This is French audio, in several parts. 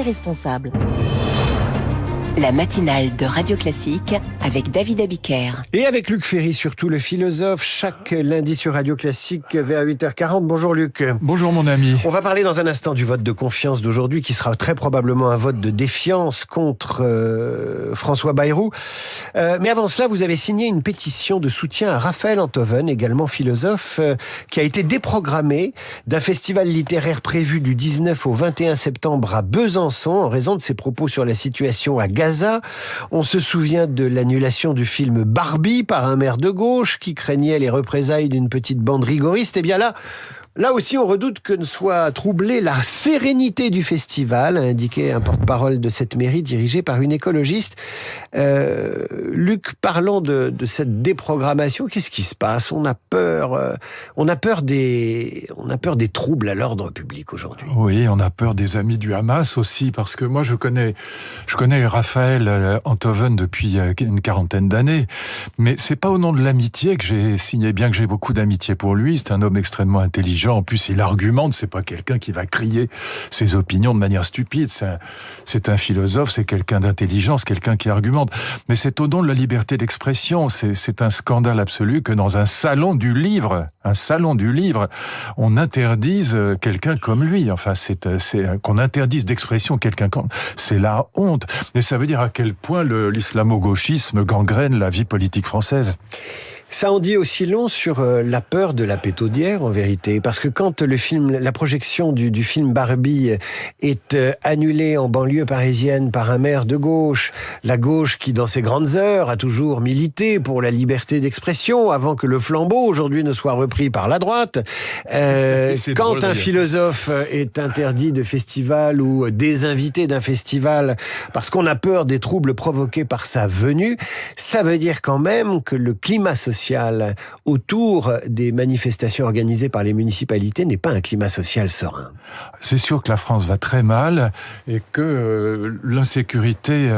et responsable. La matinale de Radio Classique avec David Abiker. Et avec Luc Ferry, surtout le philosophe, chaque lundi sur Radio Classique vers 8h40. Bonjour Luc. Bonjour mon ami. On va parler dans un instant du vote de confiance d'aujourd'hui, qui sera très probablement un vote de défiance contre François Bayrou. Mais avant cela, vous avez signé une pétition de soutien à Raphaël Enthoven, également philosophe, qui a été déprogrammé d'un festival littéraire prévu du 19 au 21 septembre à Besançon en raison de ses propos sur la situation à Gaza. On se souvient de l'annulation du film Barbie par un maire de gauche qui craignait les représailles d'une petite bande rigoriste. Et bien là aussi, on redoute que ne soit troublée la sérénité du festival, a indiqué un porte-parole de cette mairie dirigée par une écologiste. Luc, parlons de cette déprogrammation. Qu'est-ce qui se passe ? On a peur des troubles à l'ordre public aujourd'hui. Oui, on a peur des amis du Hamas aussi, parce que moi je connais Raphaël Enthoven depuis une quarantaine d'années, mais c'est pas au nom de l'amitié que j'ai signé, bien que j'ai beaucoup d'amitié pour lui. C'est un homme extrêmement intelligent. En plus, il argumente, c'est pas quelqu'un qui va crier ses opinions de manière stupide. C'est un philosophe, c'est quelqu'un d'intelligent, c'est quelqu'un qui argumente. Mais c'est au nom de la liberté d'expression. C'est un scandale absolu que dans un salon du livre, on interdise quelqu'un comme lui. Enfin, c'est qu'on interdise d'expression quelqu'un comme... C'est la honte. Et ça veut dire à quel point l'islamo-gauchisme gangrène la vie politique française. Ça en dit aussi long sur la peur de la pétaudière, en vérité. Parce que quand la projection du film Barbie est annulée en banlieue parisienne par un maire de gauche, la gauche qui, dans ses grandes heures, a toujours milité pour la liberté d'expression, avant que le flambeau, aujourd'hui, ne soit repris par la droite. Quand un philosophe est interdit de festival ou désinvité d'un festival parce qu'on a peur des troubles provoqués par sa venue, ça veut dire quand même que le climat social autour des manifestations organisées par les municipalités n'est pas un climat social serein. C'est sûr que la France va très mal et que l'insécurité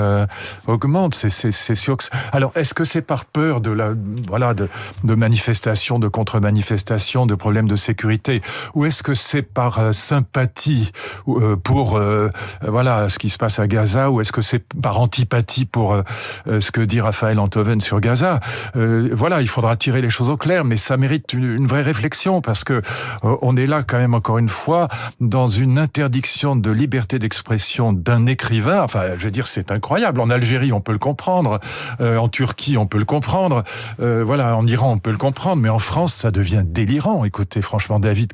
augmente. C'est sûr que... Alors, est-ce que c'est par peur de manifestations, de contre-manifestations, de problèmes de sécurité, ou est-ce que c'est par sympathie pour ce qui se passe à Gaza, ou est-ce que c'est par antipathie pour ce que dit Raphaël Enthoven sur Gaza ? Il faudra tirer les choses au clair, mais ça mérite une vraie réflexion, parce que on est là quand même, encore une fois, dans une interdiction de liberté d'expression d'un écrivain. Enfin, je veux dire, c'est incroyable. En Algérie, on peut le comprendre. En Turquie, on peut le comprendre. En Iran, on peut le comprendre. Mais en France, ça devient délirant. Écoutez, franchement, David,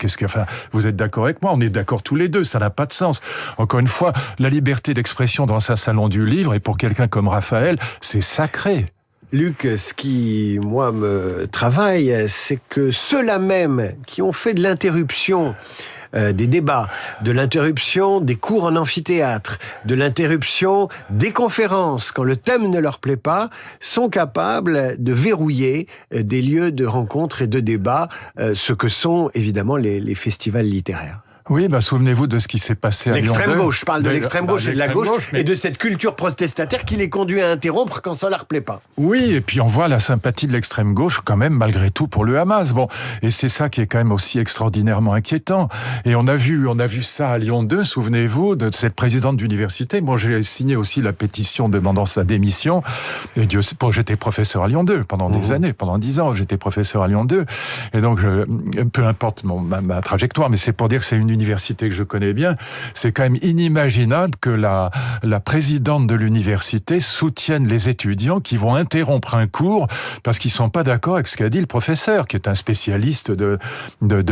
vous êtes d'accord avec moi ? On est d'accord tous les deux. Ça n'a pas de sens. Encore une fois, la liberté d'expression dans un salon du livre, et pour quelqu'un comme Raphaël, c'est sacré. Luc, ce qui, moi, me travaille, c'est que ceux-là même qui ont fait de l'interruption des débats, de l'interruption des cours en amphithéâtre, de l'interruption des conférences, quand le thème ne leur plaît pas, sont capables de verrouiller des lieux de rencontres et de débats, ce que sont évidemment les festivals littéraires. Oui, souvenez-vous de ce qui s'est passé à Lyon 2. L'extrême gauche, je parle de l'extrême gauche et de la gauche, et de cette culture protestataire qui les conduit à interrompre quand ça leur plaît pas. Oui, et puis on voit la sympathie de l'extrême gauche quand même, malgré tout, pour le Hamas. Bon, et c'est ça qui est quand même aussi extraordinairement inquiétant. Et on a vu ça à Lyon 2, souvenez-vous, de cette présidente d'université. Moi, j'ai signé aussi la pétition demandant sa démission. Et j'étais professeur à Lyon 2 pendant des années, pendant 10 ans, j'étais professeur à Lyon 2. Et donc, peu importe ma trajectoire, mais c'est pour dire que c'est une université que je connais bien, c'est quand même inimaginable que la présidente de l'université soutienne les étudiants qui vont interrompre un cours parce qu'ils sont pas d'accord avec ce qu'a dit le professeur, qui est un spécialiste de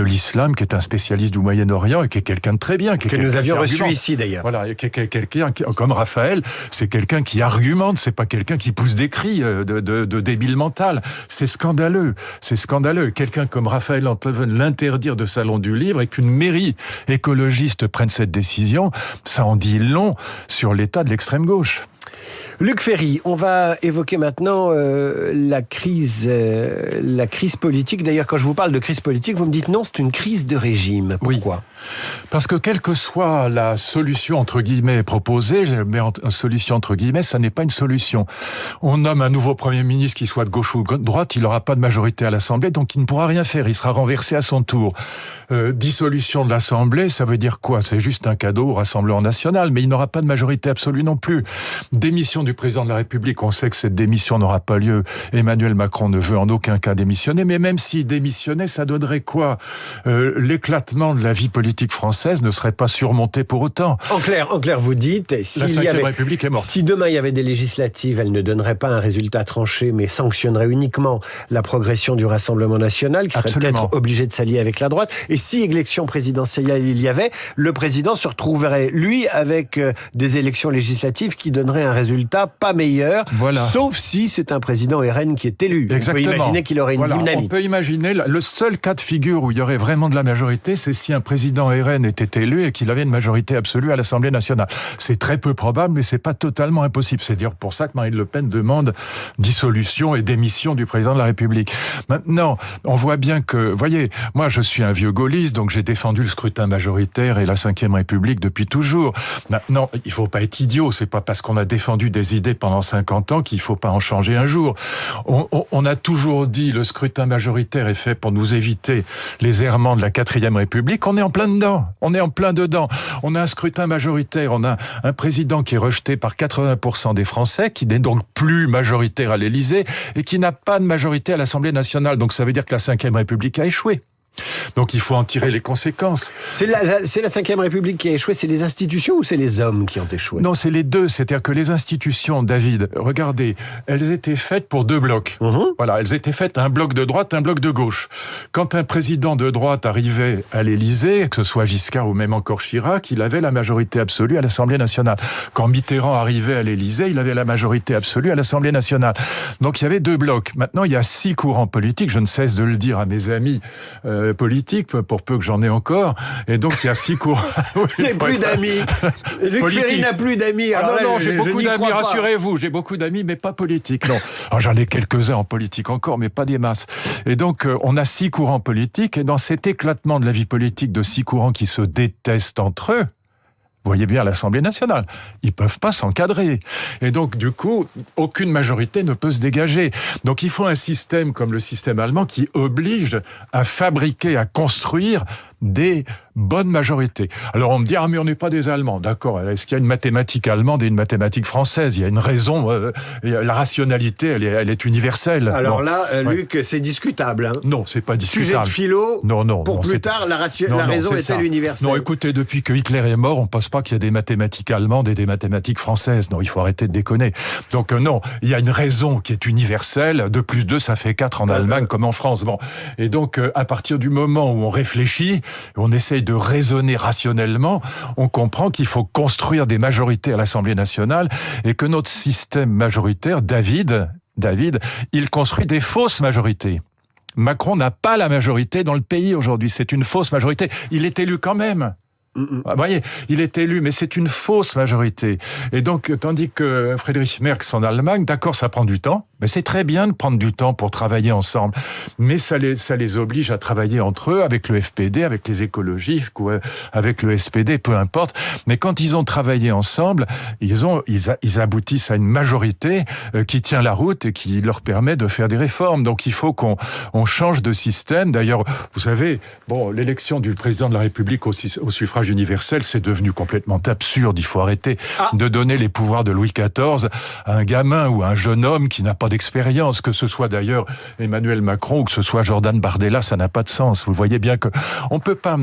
l'islam, qui est un spécialiste du Moyen-Orient et qui est quelqu'un de très bien. Que nous avions reçu ici d'ailleurs. Voilà, et quelqu'un comme Raphaël, c'est quelqu'un qui argumente, c'est pas quelqu'un qui pousse des cris de débile mental. C'est scandaleux. Quelqu'un comme Raphaël Enthoven, l'interdire de salon du livre et qu'une mairie écologistes prennent cette décision, ça en dit long sur l'état de l'extrême gauche. Luc Ferry, on va évoquer maintenant la crise politique. D'ailleurs, quand je vous parle de crise politique, vous me dites non, c'est une crise de régime. Pourquoi ? Oui. Parce que quelle que soit la solution, entre guillemets, proposée, je mets solution entre guillemets, ça n'est pas une solution. On nomme un nouveau Premier ministre qui soit de gauche ou de droite, il n'aura pas de majorité à l'Assemblée, donc il ne pourra rien faire, il sera renversé à son tour. Dissolution de l'Assemblée, ça veut dire quoi ? C'est juste un cadeau au Rassemblement national, mais il n'aura pas de majorité absolue non plus. Démission du président de la République, on sait que cette démission n'aura pas lieu. Emmanuel Macron ne veut en aucun cas démissionner, mais même s'il démissionnait, ça donnerait quoi ? L'éclatement de la vie politique française ne serait pas surmonté pour autant. En clair, vous dites, la Ve République est morte. Si demain il y avait des législatives, elles ne donneraient pas un résultat tranché, mais sanctionneraient uniquement la progression du Rassemblement national, qui serait peut-être obligé de s'allier avec la droite. Et si élection présidentielle il y avait, le président se retrouverait, lui, avec des élections législatives qui donneraient un résultat pas meilleur, sauf si c'est un président RN qui est élu. Exactement. On peut imaginer qu'il aurait une dynamique. On peut imaginer, le seul cas de figure où il y aurait vraiment de la majorité, c'est si un président RN était élu et qu'il avait une majorité absolue à l'Assemblée nationale. C'est très peu probable, mais c'est pas totalement impossible. C'est d'ailleurs pour ça que Marine Le Pen demande dissolution et démission du président de la République. Maintenant, on voit bien que, voyez, moi je suis un vieux gaulliste, donc j'ai défendu le scrutin majoritaire et la Ve République depuis toujours. Maintenant, il faut pas être idiot, c'est pas parce qu'on a défendu des idées pendant 50 ans qu'il faut pas en changer un jour. On a toujours dit le scrutin majoritaire est fait pour nous éviter les errements de la 4e République. On est en plein dedans. On est en plein dedans. On a un scrutin majoritaire. On a un président qui est rejeté par 80% des Français, qui n'est donc plus majoritaire à l'Élysée et qui n'a pas de majorité à l'Assemblée nationale. Donc ça veut dire que la Ve République a échoué. Donc il faut en tirer les conséquences. C'est la Ve République qui a échoué, c'est les institutions ou c'est les hommes qui ont échoué ? Non, c'est les deux. C'est-à-dire que les institutions, David, regardez, elles étaient faites pour deux blocs. Voilà, elles étaient faites un bloc de droite, un bloc de gauche. Quand un président de droite arrivait à l'Élysée, que ce soit Giscard ou même encore Chirac, il avait la majorité absolue à l'Assemblée nationale. Quand Mitterrand arrivait à l'Élysée, il avait la majorité absolue à l'Assemblée nationale. Donc il y avait deux blocs. Maintenant, il y a 6 courants politiques. Je ne cesse de le dire à mes amis politique, pour peu que j'en ai encore. Et donc, il y a 6 courants. Je n'ai plus d'amis. Luc Ferry n'a plus d'amis. Non, j'ai beaucoup d'amis, rassurez-vous. J'ai beaucoup d'amis, mais pas politiques, non. Alors, j'en ai quelques-uns en politique encore, mais pas des masses. Et donc, on a 6 courants politiques, et dans cet éclatement de la vie politique de 6 courants qui se détestent entre eux, vous voyez bien l'Assemblée nationale, ils peuvent pas s'encadrer. Et donc, du coup, aucune majorité ne peut se dégager. Donc, il faut un système comme le système allemand qui oblige à fabriquer, à construire des bonnes majorités. Alors on me dit, mais on n'est pas des Allemands. D'accord, est-ce qu'il y a une mathématique allemande et une mathématique française ? Il y a une raison, la rationalité, elle est universelle. Alors Luc, c'est discutable. Hein. Non, c'est pas discutable. Sujet de philo, pour plus tard, la raison est-elle universelle ? Non, écoutez, depuis que Hitler est mort, on ne pense pas qu'il y a des mathématiques allemandes et des mathématiques françaises. Non, il faut arrêter de déconner. Donc non, il y a une raison qui est universelle. 2 plus 2, ça fait 4 en Allemagne comme en France. Bon. Et donc, à partir du moment où on réfléchit, on essaye de raisonner rationnellement, on comprend qu'il faut construire des majorités à l'Assemblée nationale et que notre système majoritaire, David, il construit des fausses majorités. Macron n'a pas la majorité dans le pays aujourd'hui, c'est une fausse majorité. Il est élu quand même. Vous voyez, il est élu, mais c'est une fausse majorité. Et donc, tandis que Friedrich Merz en Allemagne, d'accord, ça prend du temps, mais c'est très bien de prendre du temps pour travailler ensemble. Mais ça les oblige à travailler entre eux, avec le FPD, avec les écologistes, ou avec le SPD, peu importe. Mais quand ils ont travaillé ensemble, ils aboutissent à une majorité qui tient la route et qui leur permet de faire des réformes. Donc, il faut qu'on change de système. D'ailleurs, vous savez, l'élection du président de la République au suffrage universel, c'est devenu complètement absurde. Il faut arrêter de donner les pouvoirs de Louis XIV à un gamin ou à un jeune homme qui n'a pas d'expérience, que ce soit d'ailleurs Emmanuel Macron ou que ce soit Jordan Bardella, ça n'a pas de sens. Vous voyez bien que on peut pas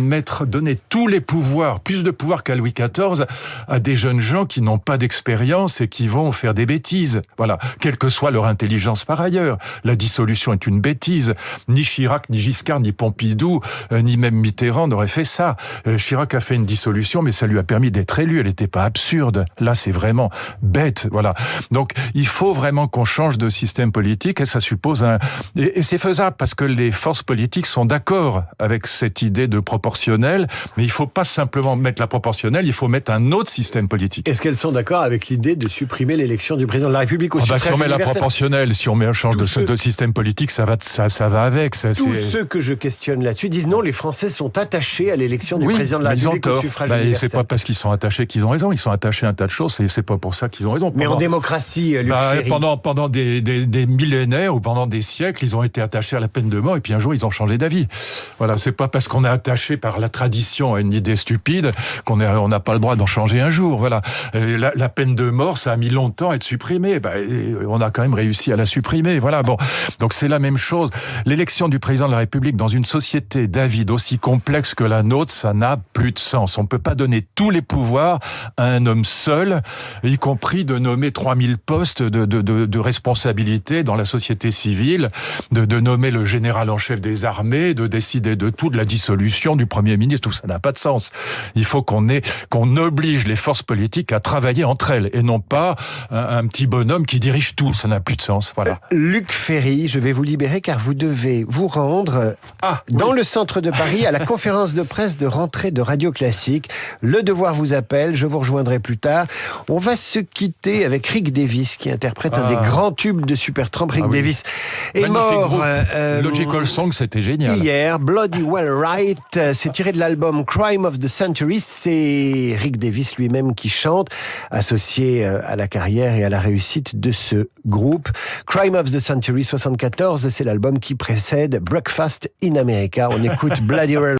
donner tous les pouvoirs, plus de pouvoirs qu'à Louis XIV, à des jeunes gens qui n'ont pas d'expérience et qui vont faire des bêtises. Voilà, quelle que soit leur intelligence par ailleurs. La dissolution est une bêtise. Ni Chirac, ni Giscard, ni Pompidou, ni même Mitterrand n'auraient fait ça. Chirac a fait une dissolution, mais ça lui a permis d'être élu. Elle n'était pas absurde. Là, c'est vraiment bête. Voilà. Donc, il faut vraiment qu'on change de système politique, et ça suppose et c'est faisable parce que les forces politiques sont d'accord avec cette idée de proportionnel, mais il faut pas simplement mettre la proportionnelle, il faut mettre un autre système politique. Est-ce qu'elles sont d'accord avec l'idée de supprimer l'élection du président de la République au suffrage si on met la universel? proportionnelle, si on met un change de système politique, ça va avec. Tous ceux que je questionne là-dessus disent non, les Français sont attachés à l'élection du président de la République au suffrage universel. C'est pas parce qu'ils sont attachés qu'ils ont raison. Ils sont attachés à un tas de choses et c'est pas pour ça qu'ils ont raison. Mais en démocratie, Luc Ferry... pendant des millénaires ou pendant des siècles, ils ont été attachés à la peine de mort et puis un jour ils ont changé d'avis. Voilà, c'est pas parce qu'on est attaché par la tradition à une idée stupide qu'on n'a pas le droit d'en changer un jour. Voilà, la peine de mort, ça a mis longtemps à être supprimée. On a quand même réussi à la supprimer. Voilà, bon, donc c'est la même chose. L'élection du président de la République dans une société, David, aussi complexe que la nôtre, ça n'a plus de sens. On peut pas donner tous les pouvoirs à un homme seul, y compris de nommer 3000 postes de responsabilité dans la société civile, de nommer le général en chef des armées, de décider de tout, de la dissolution du Premier ministre. Tout ça n'a pas de sens. Il faut qu'on oblige les forces politiques à travailler entre elles et non pas un petit bonhomme qui dirige tout. Ça n'a plus de sens. Voilà. Luc Ferry, je vais vous libérer car vous devez vous rendre dans le centre de Paris à la conférence de presse de rentrée de Radio Classique. Le Devoir vous appelle, je vous rejoindrai plus tard. On va se quitter avec Rick Davies qui interprète un des grands tubes de Supertramp. Rick Davies est mort. Logical Song, c'était génial. Hier, Bloody Well Right, c'est tiré de l'album Crime of the Century. C'est Rick Davies lui-même qui chante, associé à la carrière et à la réussite de ce groupe. Crime of the Century 74, c'est l'album qui précède Breakfast in America. On écoute Bloody Well